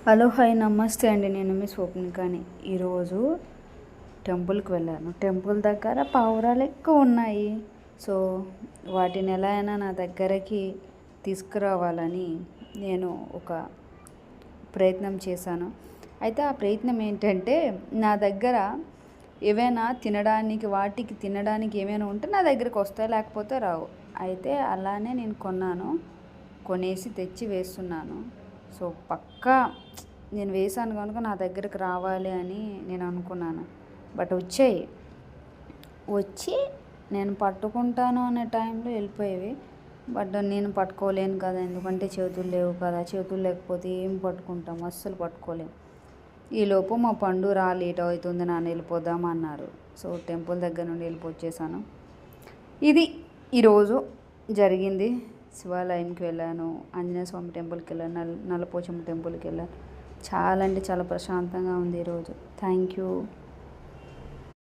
Hello hi నమస్తే అండి. నేను మీ స్వప్నికాని. ఈరోజు టెంపుల్కి వెళ్ళాను. టెంపుల్ దగ్గర పావురాలు ఎక్కువ ఉన్నాయి. సో వాటిని ఎలా అయినా నా దగ్గరికి తీసుకురావాలని నేను ఒక ప్రయత్నం చేశాను. అయితే ఆ ప్రయత్నం ఏంటంటే, నా దగ్గర ఏవైనా వాటికి తినడానికి ఏమైనా ఉంటే నా దగ్గరికి వస్తాయి, లేకపోతే రావు. అయితే అలానే నేను కొనేసి తెచ్చి వేస్తున్నాను. సో పక్కా నేను వేసాను కనుక నా దగ్గరికి రావాలి అని నేను అనుకున్నాను. బట్ వచ్చి నేను పట్టుకుంటాను అనే టైంలో వెళ్ళిపోయేవి. బట్ నేను పట్టుకోలేను కదా, ఎందుకంటే చేతులు లేవు కదా. చేతులు లేకపోతే ఏం పట్టుకుంటాం, అస్సలు పట్టుకోలేము. ఈలోపు మా పండు లేట్ అవుతుంది నాన్న వెళ్ళిపోదాం అన్నారు. సో టెంపుల్ దగ్గర నుండి వెళ్ళిపోచ్చేసాను. ఇది ఈరోజు జరిగింది. శివాలయంకి వెళ్ళాను, ఆంజనేయ స్వామి టెంపుల్కి వెళ్ళాను, నల్లపోచమ్మ టెంపుల్కి వెళ్ళాను. చాలా అంటే చాలా ప్రశాంతంగా ఉంది ఈరోజు. Thank you.